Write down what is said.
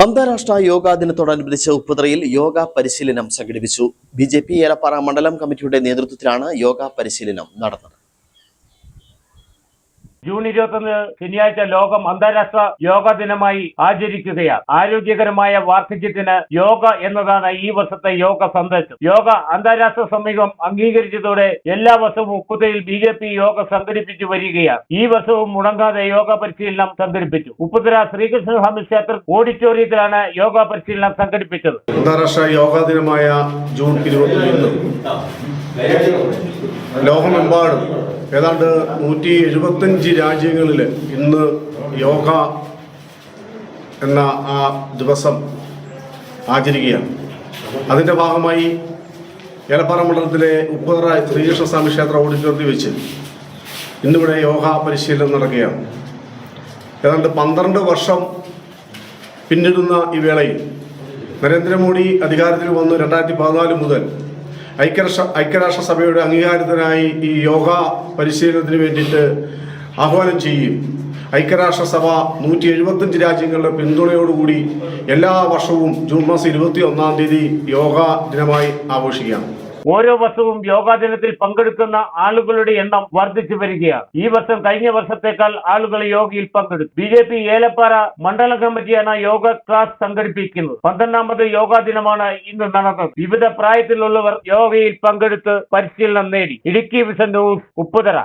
അന്താരാഷ്ട്ര യോഗാ ദിനത്തോടനുബന്ധിച്ച് ഉപ്പുതറയിൽ യോഗ പരിശീലനം സംഘടിപ്പിച്ചു. BJP ഏലപ്പാറ മണ്ഡലം കമ്മിറ്റിയുടെ നേതൃത്വത്തിലാണ് യോഗ പരിശീലനം നടന്നത്. ജൂൺ 21 ശനിയാഴ്ച ലോകം അന്താരാഷ്ട്ര യോഗ ദിനമായി ആചരിക്കുകയാണ്. ആരോഗ്യകരമായ വാർദ്ധക്യത്തിന് യോഗ എന്നതാണ് ഈ വർഷത്തെ യോഗ സന്ദേശം. യോഗ അന്താരാഷ്ട്ര സമൂഹം അംഗീകരിച്ചതോടെ എല്ലാ വർഷവും ഉപ്പുതറയിൽ BJP യോഗ സംഘടിപ്പിച്ചു വരികയാണ്. ഈ വർഷവും മുടങ്ങാതെ യോഗ പരിശീലനം സംഘടിപ്പിച്ചു. ഉപ്പുതറ ശ്രീകൃഷ്ണസ്വാമി ക്ഷേത്ര ഓഡിറ്റോറിയത്തിലാണ് യോഗ പരിശീലനം സംഘടിപ്പിച്ചത്. അന്താരാഷ്ട്ര യോഗാ ദിനമായ ജൂൺ 21 ലോകമെമ്പാടും ഏതാണ്ട് 175 രാജ്യങ്ങളിൽ ഇന്ന് യോഗ എന്ന ആ ദിവസം ആചരിക്കുകയാണ്. അതിൻ്റെ ഭാഗമായി ഏലപ്പാറ മണ്ഡലത്തിലെ ഉപ്പുതറ ശ്രീകൃഷ്ണസ്വാമി ക്ഷേത്ര ഓഡിറ്റോറിയത്തിൽ വെച്ച് ഇന്നിവിടെ യോഗ പരിശീലനം നടക്കുകയാണ്. ഏതാണ്ട് 12 വർഷം പിന്നിടുന്ന ഈ വേളയിൽ നരേന്ദ്രമോദി അധികാരത്തിൽ വന്ന് 2014 മുതൽ ഐക്യരാഷ്ട്രസഭയുടെ അംഗീകാരത്തിനായി ഈ യോഗ പരിശീലനത്തിന് വേണ്ടിയിട്ട് ആഹ്വാനം ചെയ്യും. ഐക്യരാഷ്ട്രസഭ 175 രാജ്യങ്ങളുടെ പിന്തുണയോടുകൂടി എല്ലാ വർഷവും ജൂൺ മാസം 21 യോഗ ദിനമായി ആഘോഷിക്കുകയാണ്. ഓരോ വർഷവും യോഗാ ദിനത്തിൽ പങ്കെടുക്കുന്ന ആളുകളുടെ എണ്ണം വർദ്ധിച്ചു വരികയാണ്. ഈ വർഷം കഴിഞ്ഞ വർഷത്തേക്കാൾ ആളുകൾ യോഗയിൽ പങ്കെടുത്തു. BJP ഏലപ്പാറ മണ്ഡലം കമ്മിറ്റിയാണ് യോഗ ക്ലാസ് സംഘടിപ്പിക്കുന്നത്. 12ാമത് യോഗാ ദിനമാണ് ഇന്ന് നടന്നത്. വിവിധ പ്രായത്തിലുള്ളവർ യോഗയിൽ പങ്കെടുത്ത് പരിശീലനം നേടി. Idukki vision news, Upputhara.